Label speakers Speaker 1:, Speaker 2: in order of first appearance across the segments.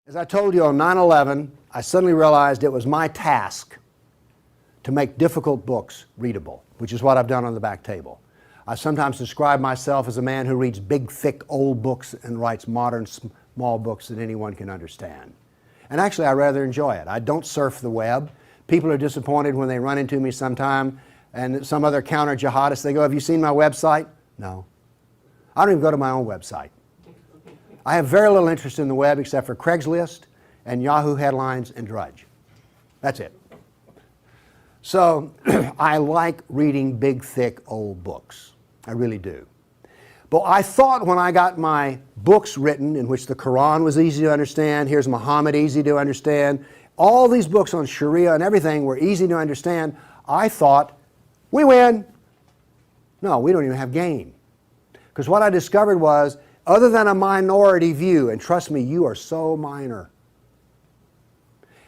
Speaker 1: As I told you on 9/11, I suddenly realized it was my task to make difficult books readable, which is what I've done on the back table. I sometimes describe myself as a man who reads big, thick, old books and writes modern, small books that anyone can understand. And actually, I rather enjoy it. I don't surf the web. People are disappointed when they run into me sometime and some other counter-jihadist, they go, "Have you seen my website?" No. I don't even go to my own website. I have very little interest in the web except for Craigslist and Yahoo headlines and Drudge. That's it. So I like reading big, thick, old books. I really do. But I thought when I got my books written, in which the Quran was easy to understand, here's Muhammad, easy to understand, all these books on Sharia and everything were easy to understand, I thought, we win. No, we don't even have game. Because what I discovered was, other than a minority view, and trust me, you are so minor,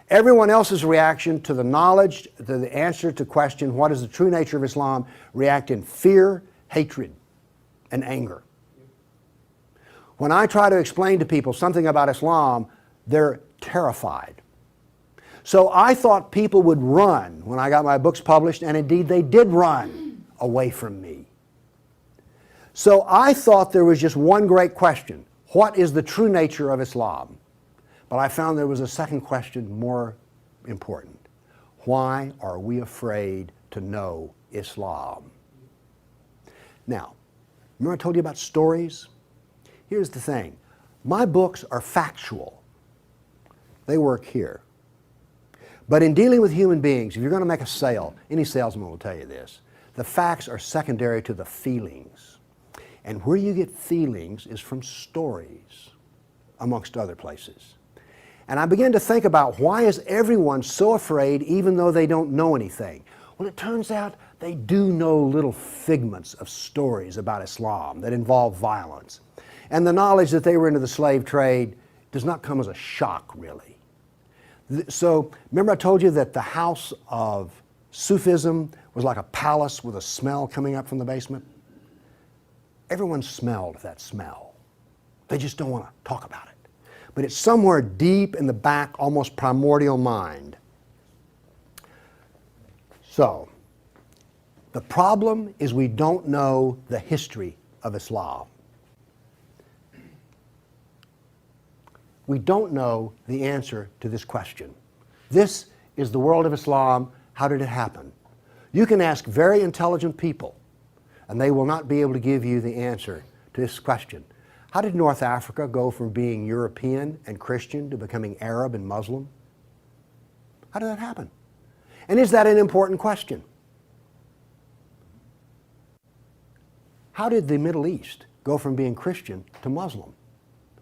Speaker 1: everyone else's reaction to the knowledge, to the answer to question, what is the true nature of Islam, react in fear, hatred, and anger. When I try to explain to people something about Islam, they're terrified. So I thought people would run when I got my books published, and indeed they did run away from me. So I thought there was just one great question. What is the true nature of Islam? But I found there was a second question more important. Why are we afraid to know Islam? Now, remember I told you about stories? Here's the thing. My books are factual. They work here. But in dealing with human beings, if you're going to make a sale, any salesman will tell you this, the facts are secondary to the feelings. And where you get feelings is from stories, amongst other places. And I began to think about, why is everyone so afraid even though they don't know anything? Well, it turns out they do know little figments of stories about Islam that involve violence. And the knowledge that they were into the slave trade does not come as a shock, really. So, remember I told you that the house of Sufism was like a palace with a smell coming up from the basement? Everyone smelled that smell. They just don't want to talk about it. But it's somewhere deep in the back, almost primordial mind. So, the problem is we don't know the history of Islam. We don't know the answer to this question. This is the world of Islam. How did it happen? You can ask very intelligent people, and they will not be able to give you the answer to this question. How did North Africa go from being European and Christian to becoming Arab and Muslim? How did that happen? And is that an important question? How did the Middle East go from being Christian to Muslim?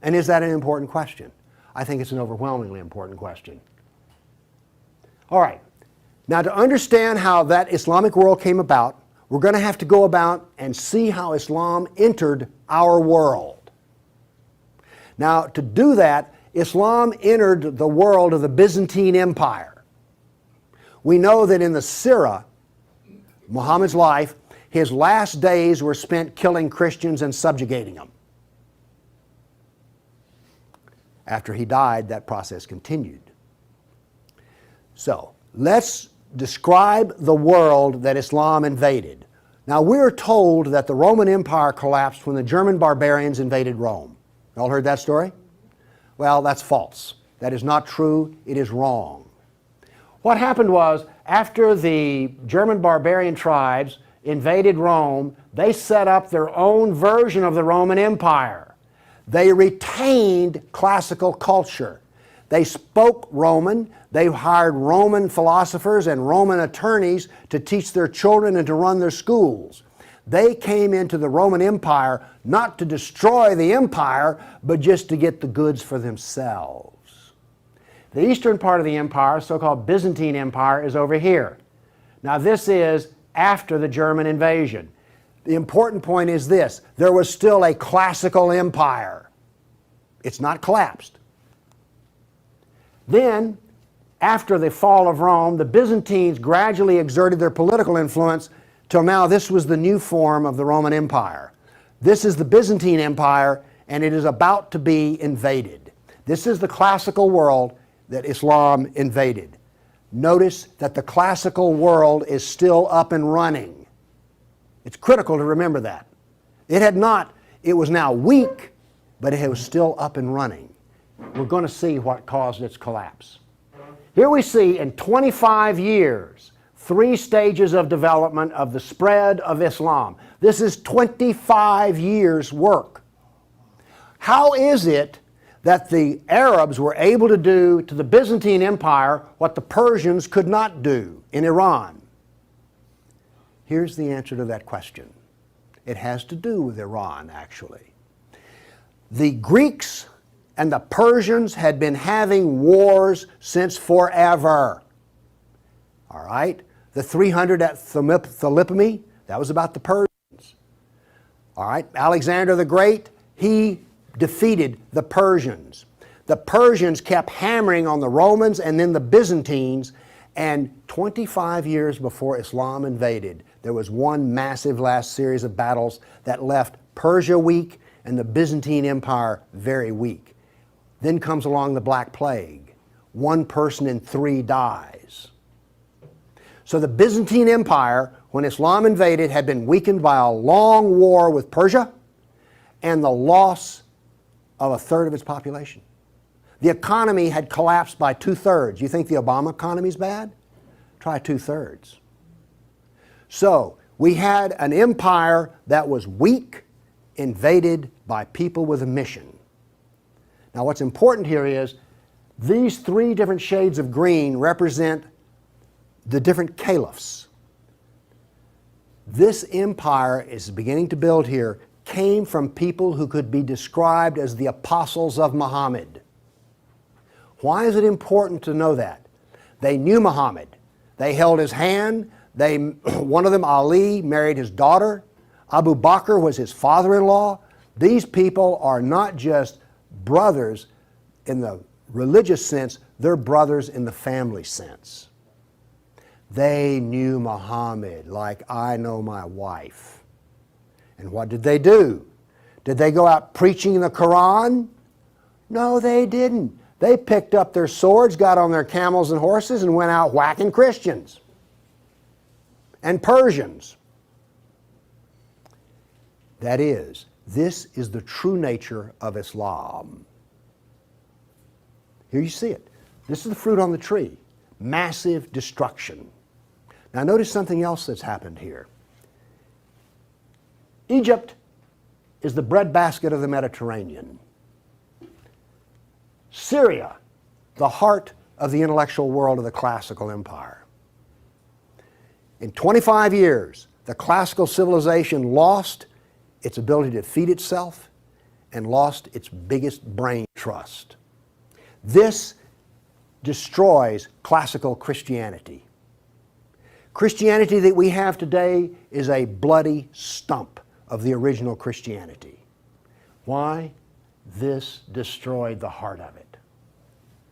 Speaker 1: And is that an important question? I think it's an overwhelmingly important question. All right. Now, to understand how that Islamic world came about, we're going to have to go about and see how Islam entered our world. Now, to do that, Islam entered the world of the Byzantine Empire. We know that in the Sirah, Muhammad's life, his last days were spent killing Christians and subjugating them. After he died, that process continued. So, let's describe the world that Islam invaded. Now, we're told that the Roman Empire collapsed when the German barbarians invaded Rome. You all heard that story? Well, that's false. That is not true. It is wrong. What happened was, after the German barbarian tribes invaded Rome, they set up their own version of the Roman Empire. They retained classical culture. They spoke Roman. They hired Roman philosophers and Roman attorneys to teach their children and to run their schools. They came into the Roman Empire not to destroy the empire, but just to get the goods for themselves. The eastern part of the empire, so-called Byzantine Empire, is over here. Now, this is after the German invasion. The important point is this: there was still a classical empire. It's not collapsed. Then, after the fall of Rome, the Byzantines gradually exerted their political influence till now this was the new form of the Roman Empire. This is the Byzantine Empire, and it is about to be invaded. This is the classical world that Islam invaded. Notice that the classical world is still up and running. It's critical to remember that. It was now weak, but it was still up and running. We're going to see what caused its collapse. Here we see in 25 years, 3 stages of development of the spread of Islam. This is 25 years' work. How is it that the Arabs were able to do to the Byzantine Empire what the Persians could not do in Iran? Here's the answer to that question. It has to do with Iran, actually. The Greeks and the Persians had been having wars since forever. All right? The 300 at Thermopylae, that was about the Persians. All right? Alexander the Great, he defeated the Persians. The Persians kept hammering on the Romans and then the Byzantines, and 25 years before Islam invaded, there was one massive last series of battles that left Persia weak and the Byzantine Empire very weak. Then comes along the Black Plague. 1 person in 3 dies. So the Byzantine Empire, when Islam invaded, had been weakened by a long war with Persia and the loss of 1/3 of its population. The economy had collapsed by 2/3. You think the Obama economy is bad? Try 2/3. So we had an empire that was weak, invaded by people with a mission. Now what's important here is these 3 different shades of green represent the different caliphs. This empire is beginning to build here came from people who could be described as the apostles of Muhammad. Why is it important to know that? They knew Muhammad. They held his hand. One of them, Ali, married his daughter. Abu Bakr was his father-in-law. These people are not just brothers in the religious sense, they're brothers in the family sense. They knew Muhammad like I know my wife. And what did they do? Did they go out preaching the Quran? No, they didn't. They picked up their swords, got on their camels and horses, and went out whacking Christians and Persians. That is, this is the true nature of Islam. Here you see it. This is the fruit on the tree. Massive destruction. Now notice something else that's happened here. Egypt is the breadbasket of the Mediterranean. Syria, the heart of the intellectual world of the classical empire. In 25 years, the classical civilization lost its ability to feed itself and lost its biggest brain trust. This destroys classical Christianity. Christianity that we have today is a bloody stump of the original Christianity. Why? This destroyed the heart of it,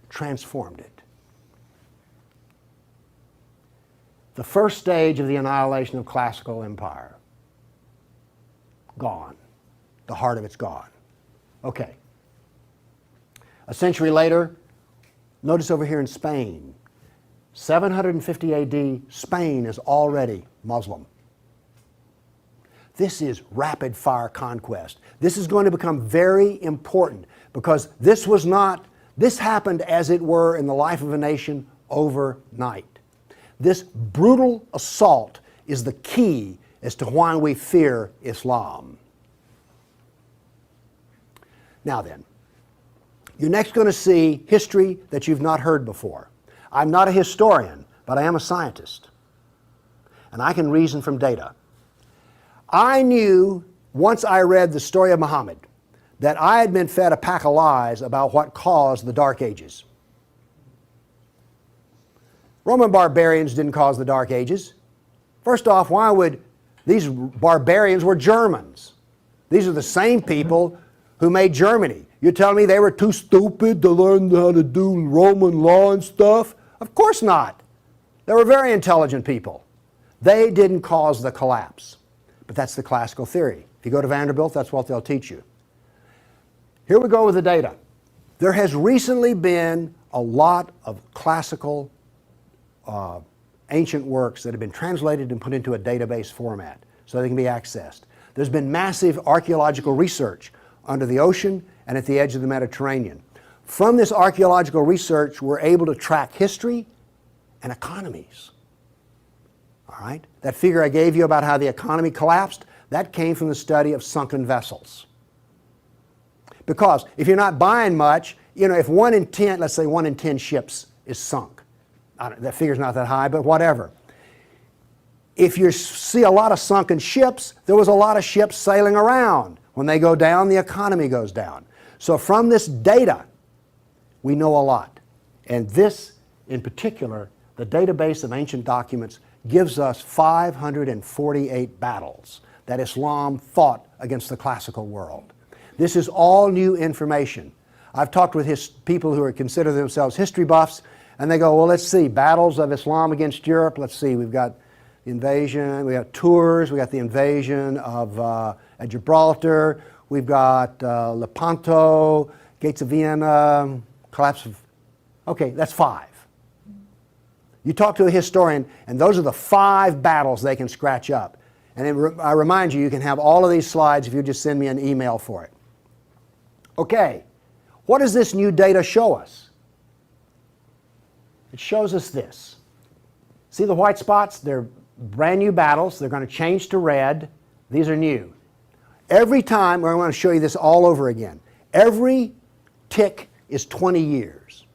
Speaker 1: transformed it. The first stage of the annihilation of classical empire, gone. The heart of it's gone. Okay. A century later, notice over here in Spain, 750 AD, Spain is already Muslim. This is rapid fire conquest. This is going to become very important because this happened as it were in the life of a nation overnight. This brutal assault is the key as to why we fear Islam. Now then, you're next going to see history that you've not heard before. I'm not a historian, but I am a scientist. And I can reason from data. I knew, once I read the story of Muhammad, that I had been fed a pack of lies about what caused the Dark Ages. Roman barbarians didn't cause the Dark Ages. First off, why would these barbarians were Germans? These are the same people who made Germany. You're telling me they were too stupid to learn how to do Roman law and stuff? Of course not. They were very intelligent people. They didn't cause the collapse. But that's the classical theory. If you go to Vanderbilt, that's what they'll teach you. Here we go with the data. There has recently been a lot of classical ancient works that have been translated and put into a database format so they can be accessed. There's been massive archaeological research under the ocean and at the edge of the Mediterranean. From this archaeological research, we're able to track history and economies. All right? That figure I gave you about how the economy collapsed, that came from the study of sunken vessels. Because if you're not buying much, if 1 in 10, let's say 1 in 10 ships is sunk, that figure's not that high, but whatever. If you see a lot of sunken ships, there was a lot of ships sailing around. When they go down, the economy goes down. So from this data, we know a lot. And this, in particular, the database of ancient documents, gives us 548 battles that Islam fought against the classical world. This is all new information. I've talked with people who consider themselves history buffs, and they go, well, let's see, battles of Islam against Europe. Let's see, we've got the invasion, we got Tours, we got the invasion of at Gibraltar, we've got Lepanto, Gates of Vienna, collapse of... Okay, that's 5. You talk to a historian, and those are the 5 battles they can scratch up. And I remind you, you can have all of these slides if you just send me an email for it. Okay, what does this new data show us? It shows us this. See the white spots? They're brand new battles. They're going to change to red. These are new. Every time, I want to show you this all over again. Every tick is 20 years.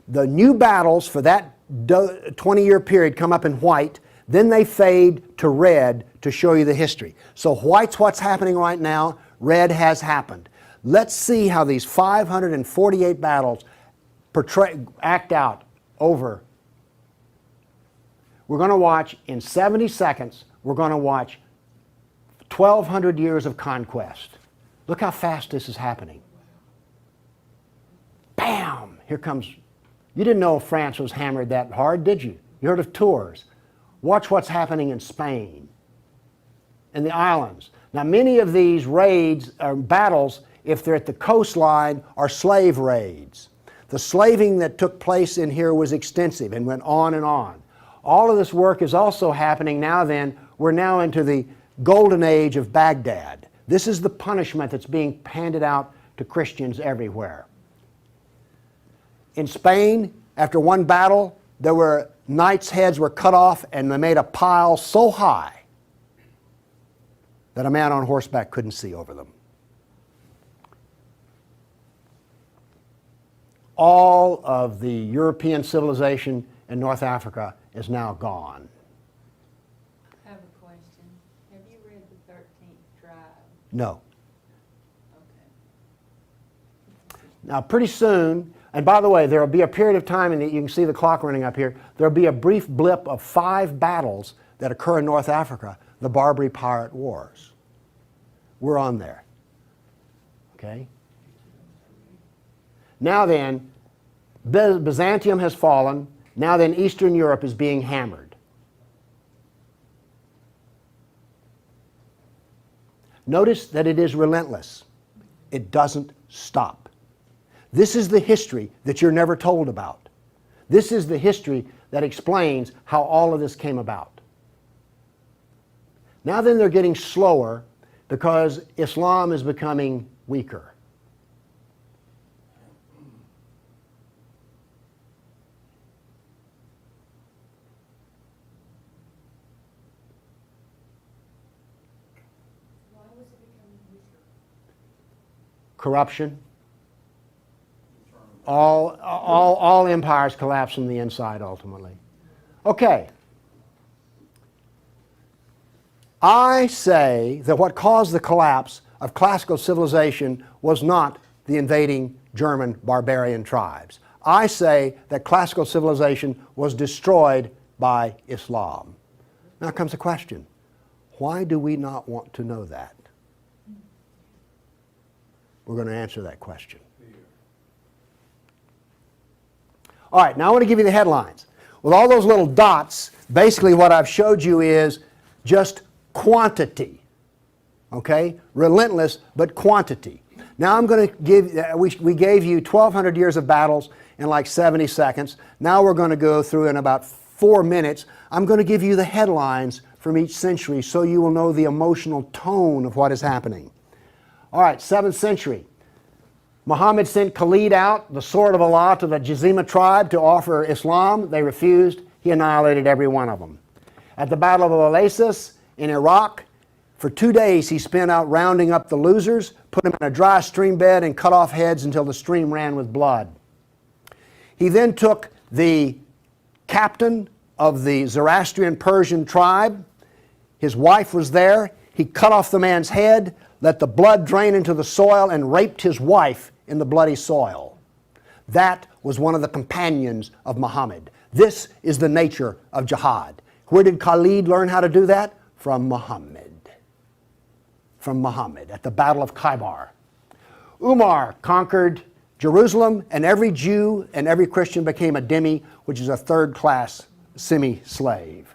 Speaker 1: The new battles for that 20-year period come up in white, then they fade to red to show you the history. So white's what's happening right now, red has happened. Let's see how these 548 battles act out over. We're going to watch, in 70 seconds, we're going to watch 1,200 years of conquest. Look how fast this is happening. Bam! Here comes... You didn't know France was hammered that hard, did you? You heard of Tours. Watch what's happening in Spain and the islands. Now, many of these raids or battles, if they're at the coastline, are slave raids. The slaving that took place in here was extensive and went on and on. All of this work is also happening now then. We're now into the golden age of Baghdad. This is the punishment that's being handed out to Christians everywhere. In Spain, after one battle, there were knights' heads were cut off and they made a pile so high that a man on horseback couldn't see over them. All of the European civilization in North Africa is now gone.
Speaker 2: I have a question. Have you read the 13th tribe?
Speaker 1: No.
Speaker 2: Okay.
Speaker 1: Now, pretty soon, and by the way, there will be a period of time, and you can see the clock running up here, there will be a brief blip of 5 battles that occur in North Africa, the Barbary Pirate Wars. We're on there. Okay? Now then, Byzantium has fallen. Now then, Eastern Europe is being hammered. Notice that it is relentless. It doesn't stop. This is the history that you're never told about. This is the history that explains how all of this came about. Now then, they're getting slower because Islam is becoming weaker.
Speaker 2: Why was it becoming weaker?
Speaker 1: Corruption. All empires collapse from the inside ultimately. Okay. I say that what caused the collapse of classical civilization was not the invading German barbarian tribes. I say that classical civilization was destroyed by Islam. Now comes the question, why do we not want to know that? We're going to answer that question. All right, now I want to give you the headlines. With all those little dots, basically what I've showed you is just quantity. Okay? Relentless, but quantity. Now I'm going to give, we gave you 1,200 years of battles in like 70 seconds. Now we're going to go through in about 4 minutes. I'm going to give you the headlines from each century so you will know the emotional tone of what is happening. All right, 7th century. Muhammad sent Khalid out, the sword of Allah, to the Jazima tribe to offer Islam. They refused. He annihilated every one of them. At the Battle of Oasis in Iraq, for 2 days he spent out rounding up the losers, put them in a dry stream bed and cut off heads until the stream ran with blood. He then took the captain of the Zoroastrian Persian tribe. His wife was there. He cut off the man's head, let the blood drain into the soil, and raped his wife in the bloody soil. That was one of the companions of Muhammad. This is the nature of jihad. Where did Khalid learn how to do that? From Muhammad. From Muhammad at the Battle of Khaybar. Umar conquered Jerusalem, and every Jew and every Christian became a dhimmi, which is a third-class semi-slave.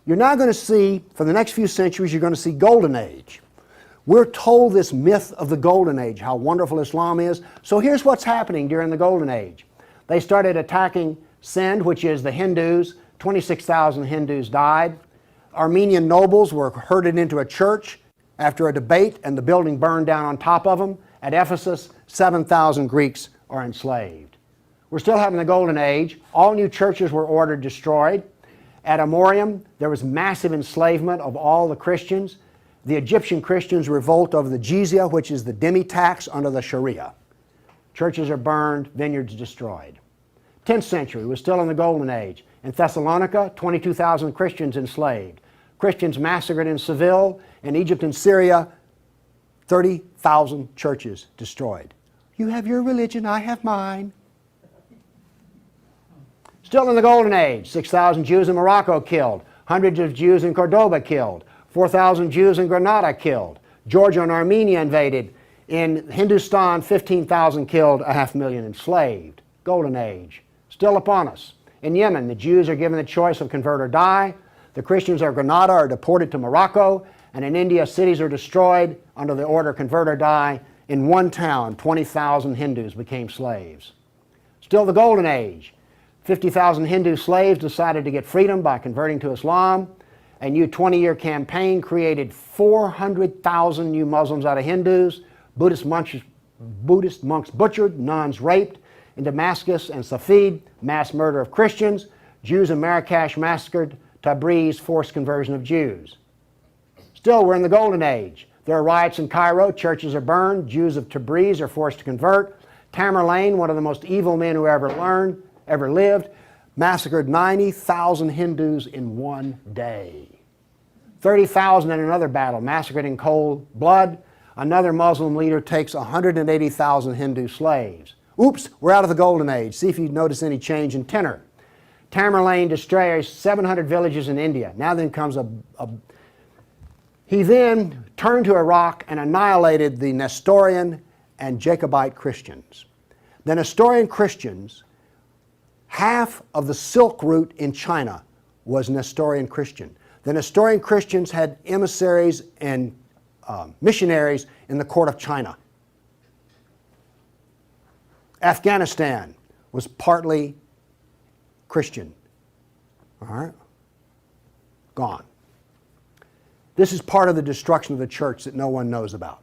Speaker 1: You're now going to see, for the next few centuries, you're going to see Golden Age. We're told this myth of the Golden Age, how wonderful Islam is. So here's what's happening during the Golden Age. They started attacking Sind, which is the Hindus. 26,000 Hindus died. Armenian nobles were herded into a church after a debate, and the building burned down on top of them. At Ephesus, 7,000 Greeks are enslaved. We're still having the Golden Age. All new churches were ordered destroyed. At Amorium, there was massive enslavement of all the Christians. The Egyptian Christians revolt over the jizya, which is the dhimmi tax under the Sharia. Churches are burned, vineyards destroyed. 10th century was still in the Golden Age. In Thessalonica, 22,000 Christians enslaved. Christians massacred in Seville. In Egypt and Syria, 30,000 churches destroyed. You have your religion, I have mine. Still in the Golden Age, 6,000 Jews in Morocco killed, hundreds of Jews in Cordoba killed, 4,000 Jews in Granada killed, Georgia and Armenia invaded. In Hindustan, 15,000 killed, 500,000 enslaved. Golden Age, still upon us. In Yemen, the Jews are given the choice of convert or die. The Christians of Granada are deported to Morocco. And in India, cities are destroyed under the order convert or die. In one town, 20,000 Hindus became slaves. Still the Golden Age. 50,000 Hindu slaves decided to get freedom by converting to Islam. A new 20-year campaign created 400,000 new Muslims out of Hindus. Buddhist monks butchered, nuns raped. In Damascus and Safed, mass murder of Christians. Jews in Marrakesh massacred. Tabriz, forced conversion of Jews. Still, we're in the Golden Age. There are riots in Cairo, churches are burned, Jews of Tabriz are forced to convert. Tamerlane, one of the most evil men who ever lived, massacred 90,000 Hindus in one day. 30,000 in another battle, massacred in cold blood. Another Muslim leader takes 180,000 Hindu slaves. Oops, we're out of the Golden Age. See if you notice any change in tenor. Tamerlane destroys 700 villages in India. Now then comes he then turned to Iraq and annihilated the Nestorian and Jacobite Christians. The Nestorian Christians, half of the Silk Route in China was Nestorian Christian. The Nestorian Christians had emissaries and missionaries in the court of China. Afghanistan was partly Christian. All right? Gone. This is part of the destruction of the church that no one knows about.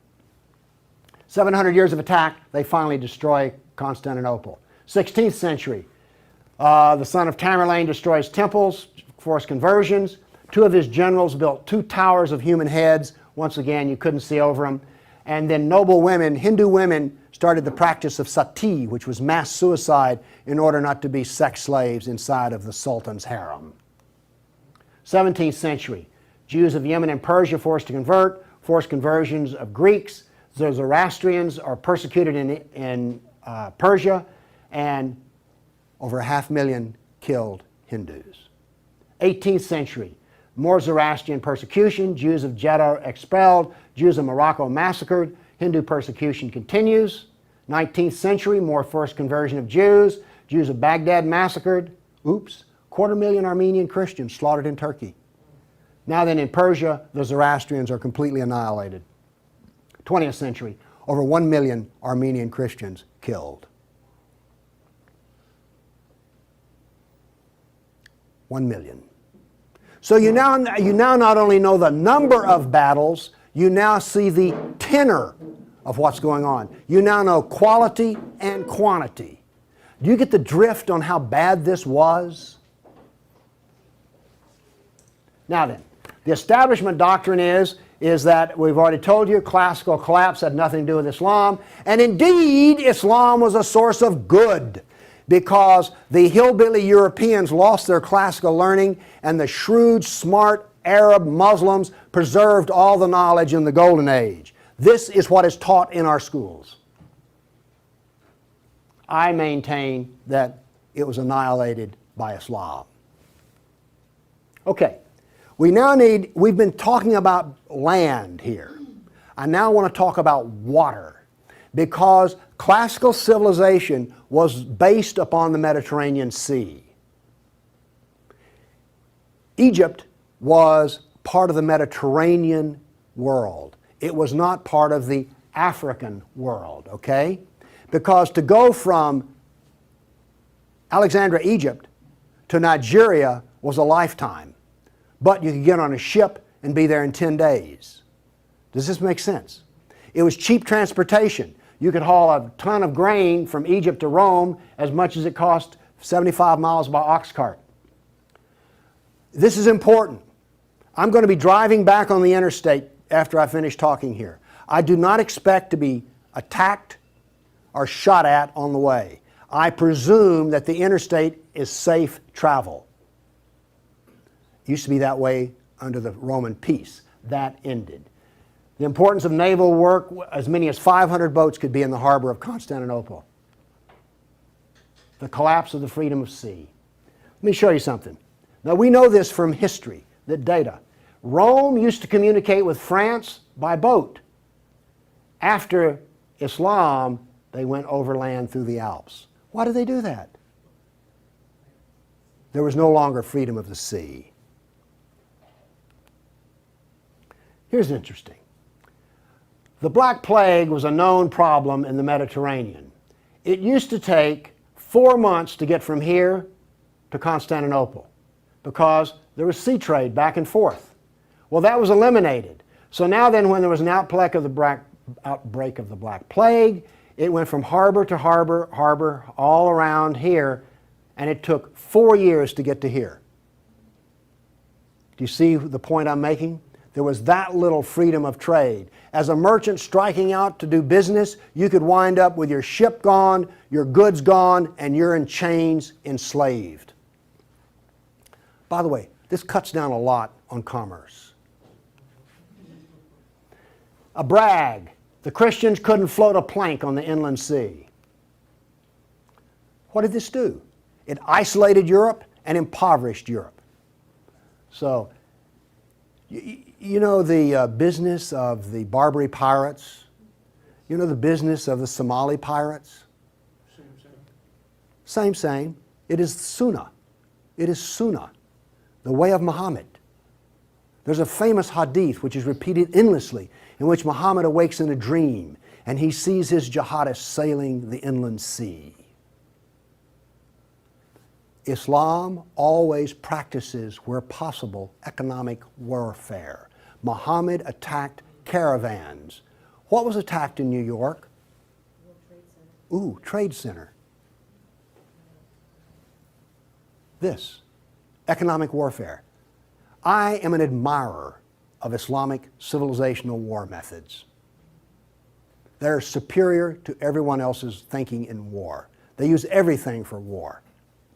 Speaker 1: 700 years of attack, they finally destroy Constantinople. 16th century, the son of Tamerlane destroys temples, forced conversions. 2 of his generals built 2 towers of human heads. Once again, you couldn't see over them. And then noble women, Hindu women, started the practice of sati, which was mass suicide in order not to be sex slaves inside of the Sultan's harem. 17th century, Jews of Yemen and Persia forced to convert, forced conversions of Greeks. The Zoroastrians are persecuted in Persia, and over 500,000 killed Hindus. 18th century, more Zoroastrian persecution, Jews of Jeddah expelled, Jews of Morocco massacred, Hindu persecution continues. 19th century, more forced conversion of Jews, Jews of Baghdad massacred. Oops, 250,000 Armenian Christians slaughtered in Turkey. Now then in Persia, the Zoroastrians are completely annihilated. 20th century, over 1 million Armenian Christians killed. 1 million. So you now not only know the number of battles, you now see the tenor of what's going on. You now know quality and quantity. Do you get the drift on how bad this was? Now then, the establishment doctrine is that we've already told you classical collapse had nothing to do with Islam, and indeed Islam was a source of good because the hillbilly Europeans lost their classical learning and the shrewd, smart Arab Muslims preserved all the knowledge in the Golden Age. This is what is taught in our schools. I maintain that it was annihilated by Islam. Okay, we've been talking about land here. I now want to talk about water because classical civilization was based upon the Mediterranean Sea. Egypt was part of the Mediterranean world. It was not part of the African world, okay? Because to go from Alexandria, Egypt to Nigeria was a lifetime. But you could get on a ship and be there in 10 days. Does this make sense? It was cheap transportation. You could haul a ton of grain from Egypt to Rome as much as it cost 75 miles by ox cart. This is important. I'm going to be driving back on the interstate after I finish talking here. I do not expect to be attacked or shot at on the way. I presume that the interstate is safe travel. It used to be that way under the Roman peace. That ended. The importance of naval work, as many as 500 boats could be in the harbor of Constantinople. The collapse of the freedom of sea. Let me show you something. Now we know this from history, the data. Rome used to communicate with France by boat. After Islam, they went overland through the Alps. Why did they do that? There was no longer freedom of the sea. Here's interesting. The Black Plague was a known problem in the Mediterranean. It used to take 4 months to get from here to Constantinople because there was sea trade back and forth. Well, that was eliminated. So now then, when there was an outbreak of the Black Plague, it went from harbor to harbor, all around here, and it took 4 years to get to here. Do you see the point I'm making? There was that little freedom of trade. As a merchant striking out to do business, you could wind up with your ship gone, your goods gone, and you're in chains, enslaved. By the way, this cuts down a lot on commerce. A brag. The Christians couldn't float a plank on the inland sea. What did this do? It isolated Europe and impoverished Europe. So, you know the business of the Barbary pirates? You know the business of the Somali pirates? Same. It is Sunnah. It is Sunnah, the way of Muhammad. There's a famous hadith which is repeated endlessly in which Muhammad awakes in a dream and he sees his jihadists sailing the inland sea. Islam always practices, where possible, economic warfare. Muhammad attacked caravans. What was attacked in New York? Ooh, Trade Center. This, economic warfare. I am an admirer of Islamic civilizational war methods. They're superior to everyone else's thinking in war. They use everything for war.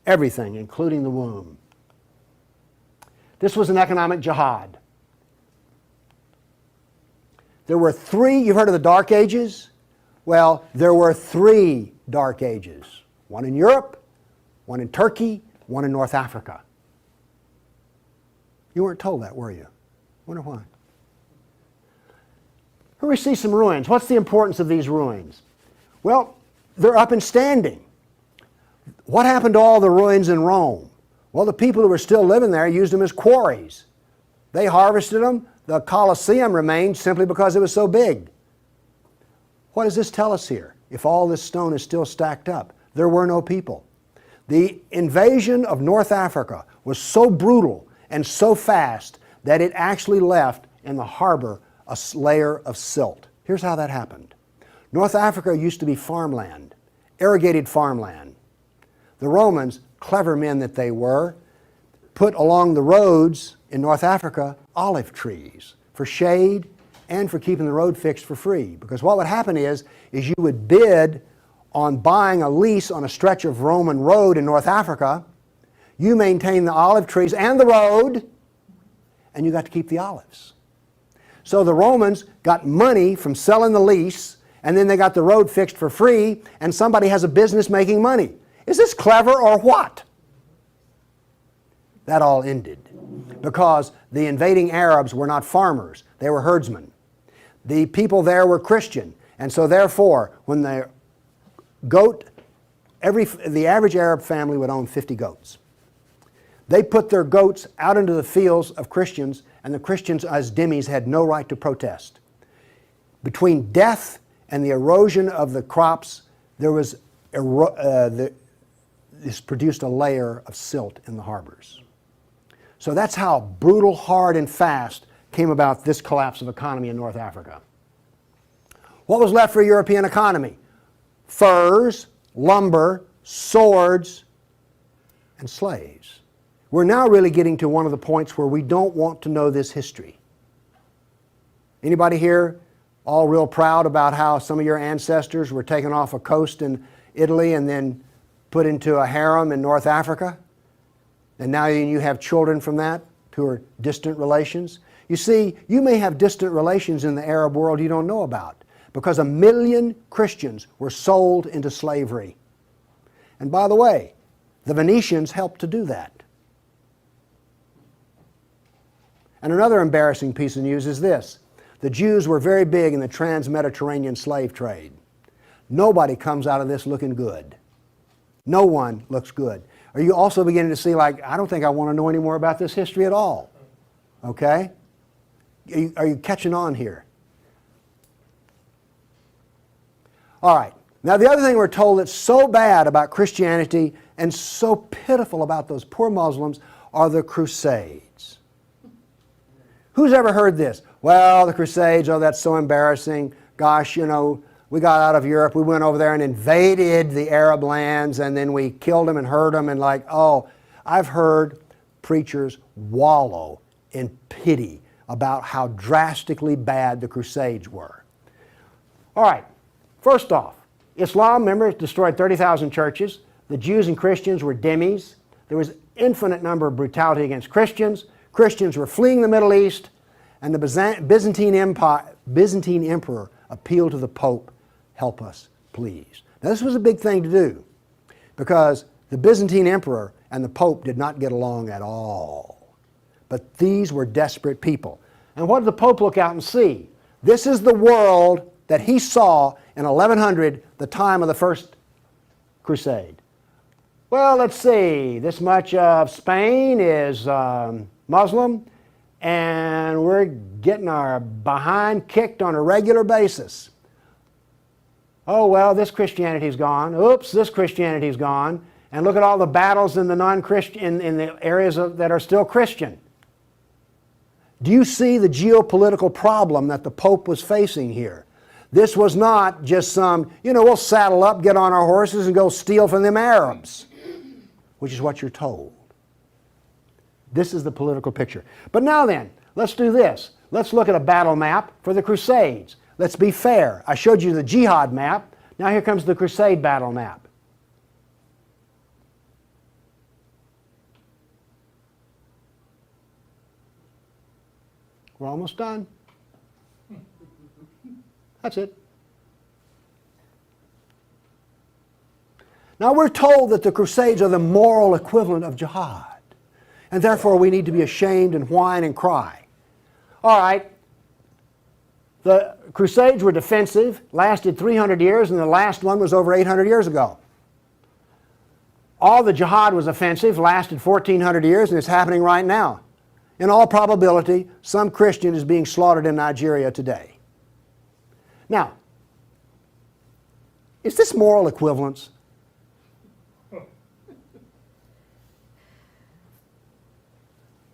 Speaker 1: Everything, including the womb. This was an economic jihad. There were three, you've heard of the Dark Ages? Well, there were 3 Dark Ages. One in Europe, one in Turkey, one in North Africa. You weren't told that, were you? Wonder why. Here we see some ruins. What's the importance of these ruins? Well, they're up and standing. What happened to all the ruins in Rome? Well, the people who were still living there used them as quarries. They harvested them. The Colosseum remained simply because it was so big. What does this tell us here? If all this stone is still stacked up, there were no people. The invasion of North Africa was so brutal and so fast that it actually left in the harbor a layer of silt. Here's how that happened. North Africa used to be farmland, irrigated farmland. The Romans, clever men that they were, put along the roads in North Africa olive trees for shade and for keeping the road fixed for free. Because what would happen is you would bid on buying a lease on a stretch of Roman road in North Africa. You maintain the olive trees and the road, and you got to keep the olives. So the Romans got money from selling the lease, and then they got the road fixed for free, and somebody has a business making money. Is this clever or what? That all ended because the invading Arabs were not farmers, they were herdsmen. The people there were Christian, and so therefore when the average Arab family would own 50 goats. They put their goats out into the fields of Christians, and the Christians as dhimmis had no right to protest. Between death and the erosion of the crops, there was this produced a layer of silt in the harbors. So that's how brutal, hard, and fast came about this collapse of economy in North Africa. What was left for a European economy? Furs, lumber, swords, and slaves. We're now really getting to one of the points where we don't want to know this history. Anybody here all real proud about how some of your ancestors were taken off a coast in Italy and then put into a harem in North Africa? And now you have children from that who are distant relations. You see, you may have distant relations in the Arab world you don't know about because 1 million Christians were sold into slavery. And by the way, the Venetians helped to do that. And another embarrassing piece of news is this. The Jews were very big in the trans-Mediterranean slave trade. Nobody comes out of this looking good. No one looks good. Are you also beginning to see, like, I don't think I want to know any more about this history at all? Okay? Are you catching on here? All right. Now, the other thing we're told that's so bad about Christianity and so pitiful about those poor Muslims are the Crusades. Who's ever heard this? Well, the Crusades, oh, that's so embarrassing. Gosh, you know, we got out of Europe, we went over there and invaded the Arab lands, and then we killed them and hurt them, and like, oh, I've heard preachers wallow in pity about how drastically bad the Crusades were. All right, first off, Islam, remember, destroyed 30,000 churches. The Jews and Christians were dhimmis. There was infinite number of brutality against Christians. Christians were fleeing the Middle East, and the Byzantine emperor appealed to the Pope, help us, please. Now this was a big thing to do because the Byzantine emperor and the Pope did not get along at all. But these were desperate people. And what did the Pope look out and see? This is the world that he saw in 1100, the time of the First Crusade. Well, let's see, this much of Spain is Muslim, and we're getting our behind kicked on a regular basis. Oh, well, this Christianity's gone. Oops, this Christianity's gone. And look at all the battles in the non-Christian, in the areas that are still Christian. Do you see the geopolitical problem that the Pope was facing here? This was not just some, you know, we'll saddle up, get on our horses, and go steal from them Arabs, which is what you're told. This is the political picture. But now then, let's do this. Let's look at a battle map for the Crusades. Let's be fair. I showed you the jihad map. Now here comes the Crusade battle map. We're almost done. That's it. Now we're told that the Crusades are the moral equivalent of jihad. And therefore we need to be ashamed and whine and cry. All right. The Crusades were defensive, lasted 300 years, and the last one was over 800 years ago. All the jihad was offensive, lasted 1,400 years, and it's happening right now. In all probability, some Christian is being slaughtered in Nigeria today. Now, Is this moral equivalence?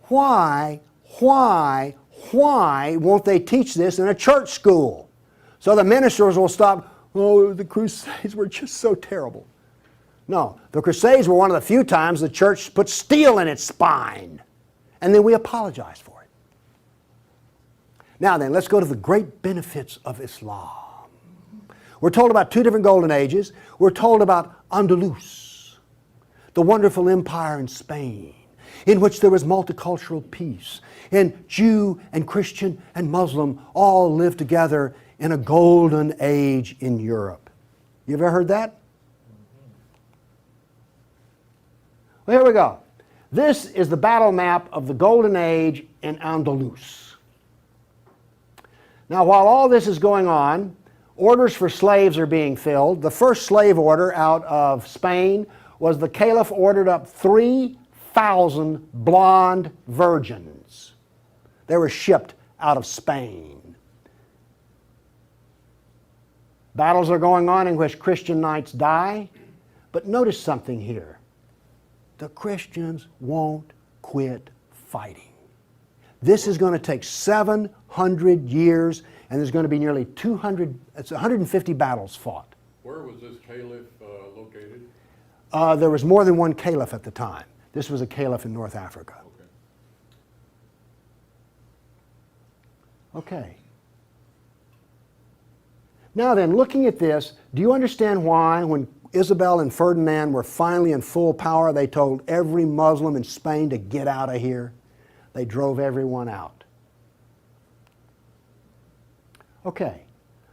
Speaker 1: Why won't they teach this in a church school? So the ministers will stop, oh, the Crusades were just so terrible. No, the Crusades were one of the few times the church put steel in its spine. And then we apologize for it. Now then, let's go to the great benefits of Islam. We're told about two different golden ages. We're told about Andalus, the wonderful empire in Spain, in which there was multicultural peace, and Jew and Christian and Muslim all lived together in a golden age in Europe. You ever heard that? Well, here we go. This is the battle map of the golden age in Andalus. Now, while all this is going on, orders for slaves are being filled. The first slave order out of Spain was the Caliph ordered up 3,000 blonde virgins. They were shipped out of Spain. Battles are going on in which Christian knights die. But notice something here. The Christians won't quit fighting. This is going to take 700 years, and there's going to be nearly 150 battles fought.
Speaker 3: Where was this caliph located?
Speaker 1: There was more than one caliph at the time. This was a caliph in North Africa. Okay. Now then, looking at this, do you understand why when Isabel and Ferdinand were finally in full power, they told every Muslim in Spain to get out of here? They drove everyone out. Okay,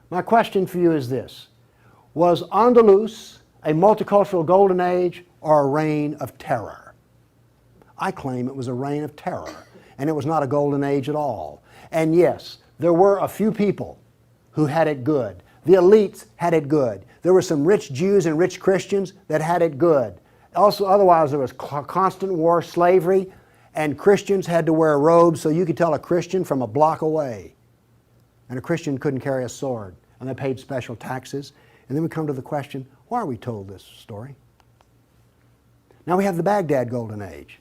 Speaker 1: my question for you is this. Was Andalus a multicultural golden age or a reign of terror? I claim it was a reign of terror, and it was not a golden age at all. And yes, there were a few people who had it good. The elites had it good. There were some rich Jews and rich Christians that had it good. Also, otherwise, there was constant war, slavery, and Christians had to wear robes so you could tell a Christian from a block away. And a Christian couldn't carry a sword, and they paid special taxes. And then we come to the question, why are we told this story? Now we have the Baghdad Golden Age.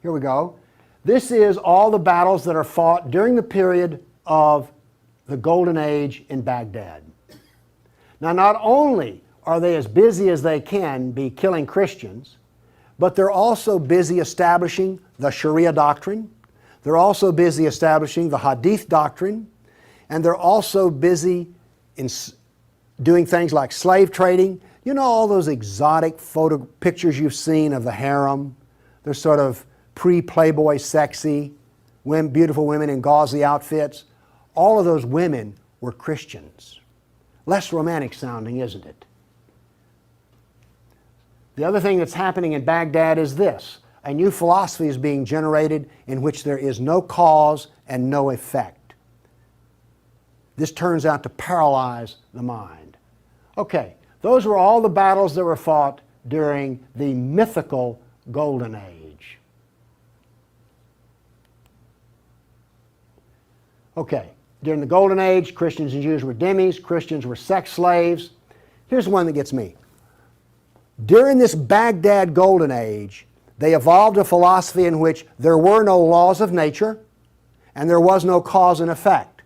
Speaker 1: Here we go. This is all the battles that are fought during the period of the Golden Age in Baghdad. Now, not only are they as busy as they can be killing Christians, but they're also busy establishing the Sharia doctrine. They're also busy establishing the Hadith doctrine. And they're also busy in doing things like slave trading. You know all those exotic photo pictures you've seen of the harem? They're sort of pre-Playboy sexy, beautiful women in gauzy outfits. All of those women were Christians. Less romantic sounding, isn't it? The other thing that's happening in Baghdad is this. A new philosophy is being generated in which there is no cause and no effect. This turns out to paralyze the mind. Okay, those were all the battles that were fought during the mythical Golden Age. Okay. During the Golden Age, Christians and Jews were dhimmis, Christians were sex slaves. Here's one that gets me. During this Baghdad Golden Age, they evolved a philosophy in which there were no laws of nature and there was no cause and effect.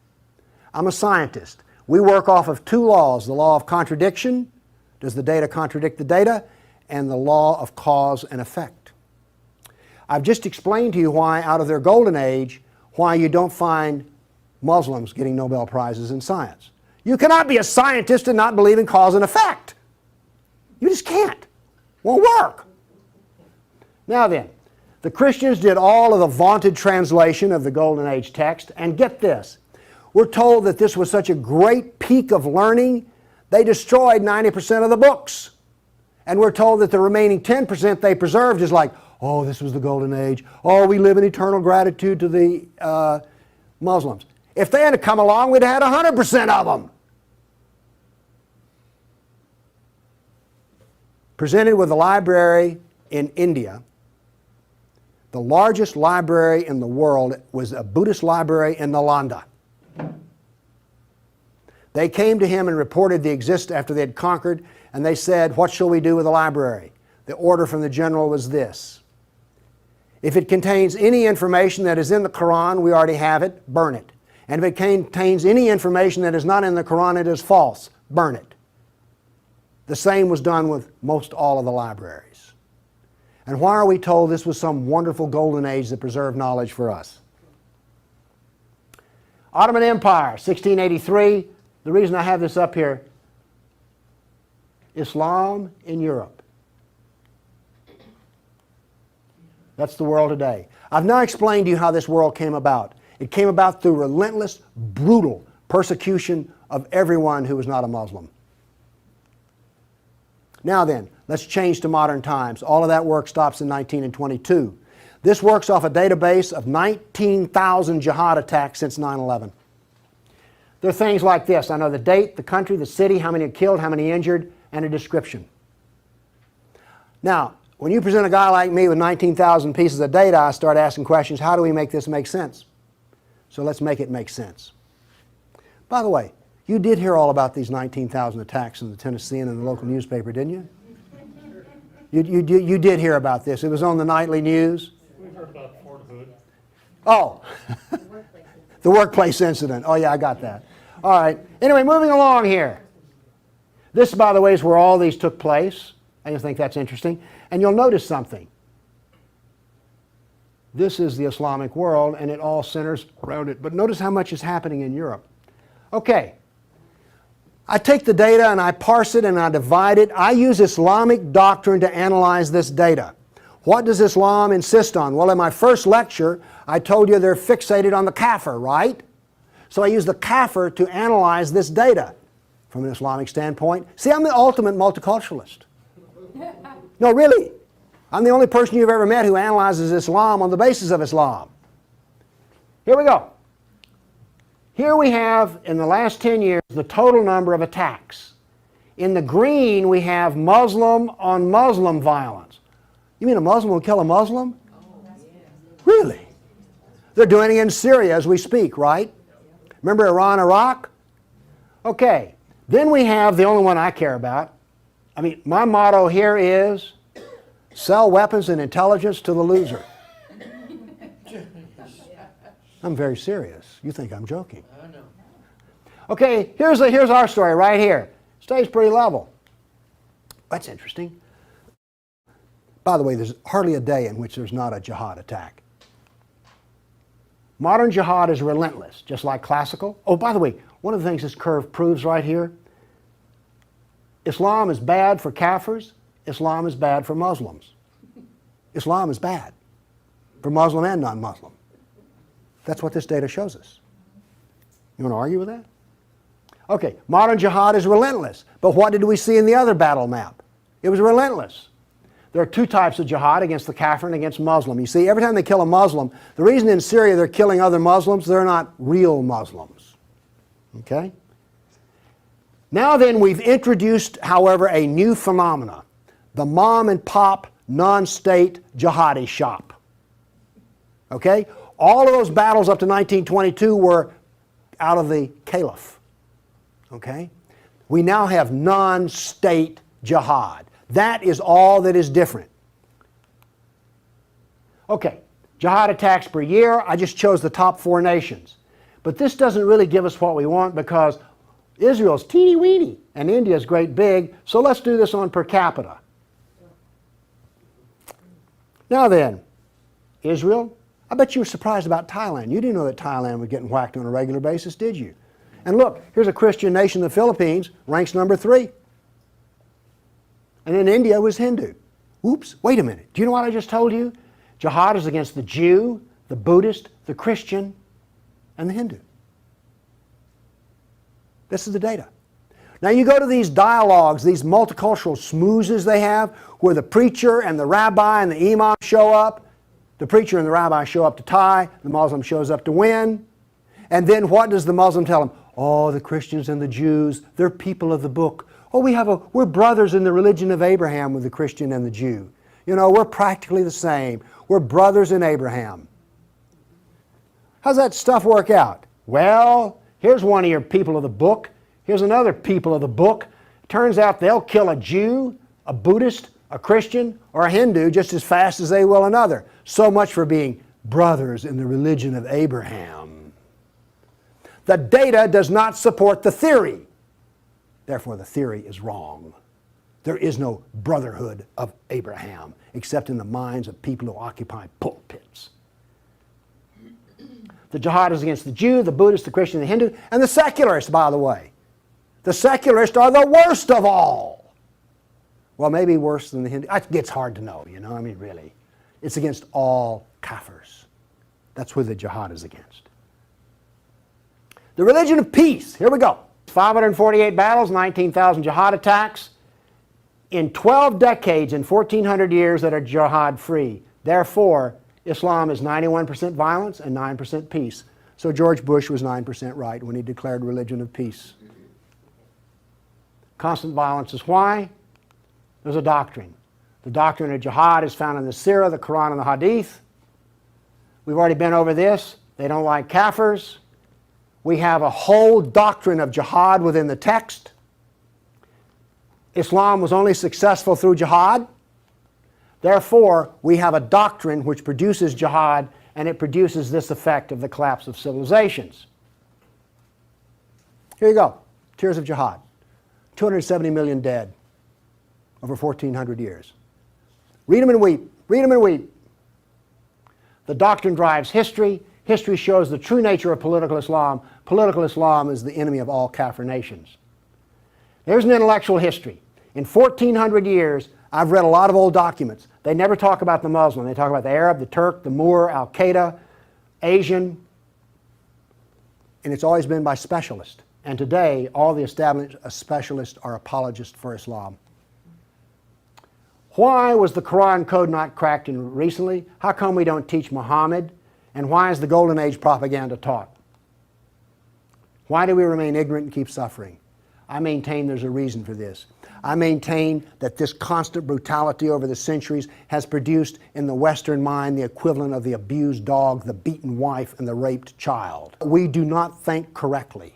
Speaker 1: I'm a scientist. We work off of two laws, the law of contradiction, does the data contradict the data, and the law of cause and effect. I've just explained to you why out of their Golden Age, why you don't find Muslims getting Nobel Prizes in science. You cannot be a scientist and not believe in cause and effect. You just can't. Won't work. Now then, the Christians did all of the vaunted translation of the Golden Age text, and get this. We're told that this was such a great peak of learning, they destroyed 90% of the books. And we're told that the remaining 10% they preserved is like, oh, this was the Golden Age. Oh, we live in eternal gratitude to the Muslims. If they had come along, we'd have had 100% of them. Presented with a library in India, the largest library in the world was a Buddhist library in Nalanda. They came to him and reported the existence after they had conquered, and they said, "What shall we do with the library?" The order from the general was this: if it contains any information that is in the Quran, we already have it, burn it. And if it contains any information that is not in the Quran, it is false, burn it. The same was done with most all of the libraries. And why are we told this was some wonderful golden age that preserved knowledge for us? Ottoman Empire, 1683. The reason I have this up here, Islam in Europe. That's the world today. I've now explained to you how this world came about. It came about through relentless, brutal persecution of everyone who was not a Muslim. Now then, let's change to modern times. All of that work stops in 1922. This works off a database of 19,000 jihad attacks since 9/11. There are things like this. I know the date, the country, the city, how many are killed, how many injured, and a description. Now, when you present a guy like me with 19,000 pieces of data, I start asking questions. How do we make this make sense? So let's make it make sense. By the way, you did hear all about these 19,000 attacks in the Tennessean and the local newspaper, didn't you? You did hear about this. It was on the nightly news.
Speaker 4: We heard about Fort Hood.
Speaker 1: Oh, the workplace incident. Oh yeah, I got that. All right. Anyway, moving along here. This, by the way, is where all these took place. I just think that's interesting. And you'll notice something. This is the Islamic world, and it all centers around it. But notice how much is happening in Europe. Okay. I take the data and I parse it and I divide it. I use Islamic doctrine to analyze this data. What does Islam insist on? Well, in my first lecture, I told you they're fixated on the kafir, right? So I use the kafir to analyze this data from an Islamic standpoint. See, I'm the ultimate multiculturalist. No, really. I'm the only person you've ever met who analyzes Islam on the basis of Islam. Here we go. Here we have, in the last 10 years, the total number of attacks. In the green, we have Muslim on Muslim violence. You mean a Muslim will kill a Muslim? Really? They're doing it in Syria as we speak, right? Remember Iran, Iraq? Okay. Then we have the only one I care about. I mean, my motto here is sell weapons and intelligence to the loser. I'm very serious. You think I'm joking.
Speaker 4: I know.
Speaker 1: Okay, here's our story right here. Stays pretty level. That's interesting. By the way, there's hardly a day in which there's not a jihad attack. Modern jihad is relentless, just like classical. Oh, by the way, one of the things this curve proves right here, Islam is bad for Kafirs, Islam is bad for Muslims. Islam is bad for Muslim and non-Muslim. That's what this data shows us. You want to argue with that? Okay, modern jihad is relentless. But what did we see in the other battle map? It was relentless. There are two types of jihad, against the kafir and against Muslim. You see, every time they kill a Muslim, the reason in Syria they're killing other Muslims, they're not real Muslims. Okay? Now then, we've introduced, however, a new phenomena. The mom and pop non-state jihadi shop. Okay? All of those battles up to 1922 were out of the caliph. Okay? We now have non-state jihad. That is all that is different. Okay, jihad attacks per year. I just chose the top 4 nations. But this doesn't really give us what we want because Israel's teeny weeny and India's great big, so let's do this on per capita. Now then, Israel, I bet you were surprised about Thailand. You didn't know that Thailand was getting whacked on a regular basis, did you? And look, here's a Christian nation, the Philippines, ranks number 3. And then India was Hindu. Oops, wait a minute. Do you know what I just told you? Jihad is against the Jew, the Buddhist, the Christian, and the Hindu. This is the data. Now you go to these dialogues, these multicultural smoozes they have, where the preacher and the rabbi and the imam show up. The preacher and the rabbi show up to tie, the Muslim shows up to win. And then what does the Muslim tell them? Oh, the Christians and the Jews, they're people of the book. Oh, we're brothers in the religion of Abraham with the Christian and the Jew. You know, we're practically the same. We're brothers in Abraham. How's that stuff work out? Well, here's one of your people of the book. Here's another people of the book. Turns out they'll kill a Jew, a Buddhist, a Christian, or a Hindu just as fast as they will another. So much for being brothers in the religion of Abraham. The data does not support the theory. Therefore, the theory is wrong. There is no brotherhood of Abraham except in the minds of people who occupy pulpits. The jihad is against the Jew, the Buddhist, the Christian, the Hindu, and the secularists, by the way. The secularists are the worst of all. Well, maybe worse than the Hindu. It gets hard to know, you know, I mean, really. It's against all kafirs. That's who the jihad is against. The religion of peace. Here we go. 548 battles, 19,000 jihad attacks. In 12 decades and 1,400 years that are jihad-free. Therefore, Islam is 91% violence and 9% peace. So George Bush was 9% right when he declared religion of peace. Constant violence is why? There's a doctrine. The doctrine of jihad is found in the Sirah, the Quran, and the Hadith. We've already been over this. They don't like kafirs. We have a whole doctrine of jihad within the text. Islam was only successful through jihad. Therefore, we have a doctrine which produces jihad, and it produces this effect of the collapse of civilizations. Here you go. Tears of jihad. 270 million dead over 1,400 years. Read them and weep. Read them and weep. The doctrine drives history. History shows the true nature of political Islam. Political Islam is the enemy of all Kafir nations. There's an intellectual history. In 1,400 years, I've read a lot of old documents. They never talk about the Muslim. They talk about the Arab, the Turk, the Moor, Al-Qaeda, Asian, and it's always been by specialists. And today, all the established specialists are apologists for Islam. Why was the Quran code not cracked in recently? How come we don't teach Muhammad? And why is the Golden Age propaganda taught? Why do we remain ignorant and keep suffering? I maintain there's a reason for this. I maintain that this constant brutality over the centuries has produced in the Western mind the equivalent of the abused dog, the beaten wife, and the raped child. We do not think correctly.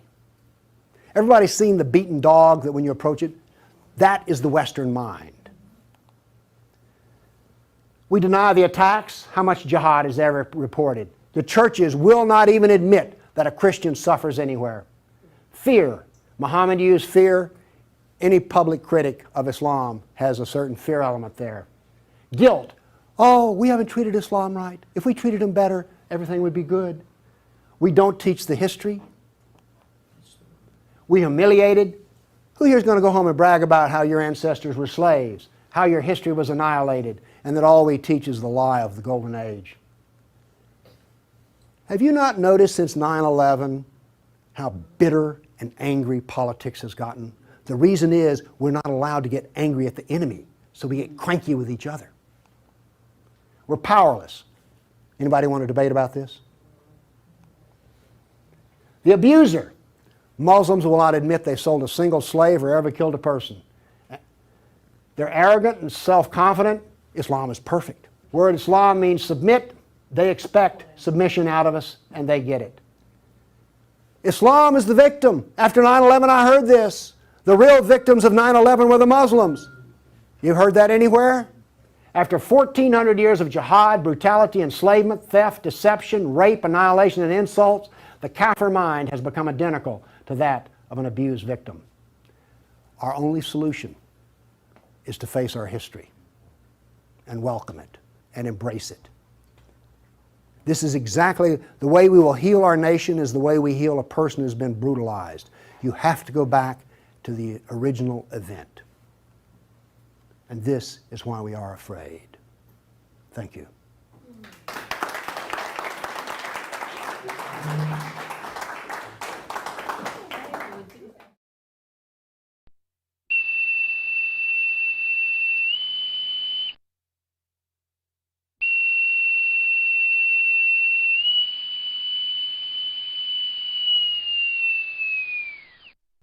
Speaker 1: Everybody's seen the beaten dog that when you approach it? That is the Western mind. We deny the attacks. How much jihad is ever reported? The churches will not even admit that a Christian suffers anywhere. Fear. Muhammad used fear. Any public critic of Islam has a certain fear element there. Guilt. Oh, we haven't treated Islam right. If we treated him better, everything would be good. We don't teach the history. We humiliated. Who here is going to go home and brag about how your ancestors were slaves, how your history was annihilated, and that all we teach is the lie of the Golden Age? Have you not noticed since 9/11 how bitter and angry politics has gotten? The reason is we're not allowed to get angry at the enemy, so we get cranky with each other. We're powerless. Anybody want to debate about this? The abuser. Muslims will not admit they sold a single slave or ever killed a person. They're arrogant and self-confident. Islam is perfect. Word Islam means submit. They expect submission out of us, and they get it. Islam is the victim. After 9/11, I heard this. The real victims of 9/11 were the Muslims. You heard that anywhere? After 1,400 years of jihad, brutality, enslavement, theft, deception, rape, annihilation, and insults, the Kafir mind has become identical to that of an abused victim. Our only solution is to face our history and welcome it and embrace it. This is exactly the way we will heal our nation, is the way we heal a person who's been brutalized. You have to go back to the original event. And this is why we are afraid. Thank you.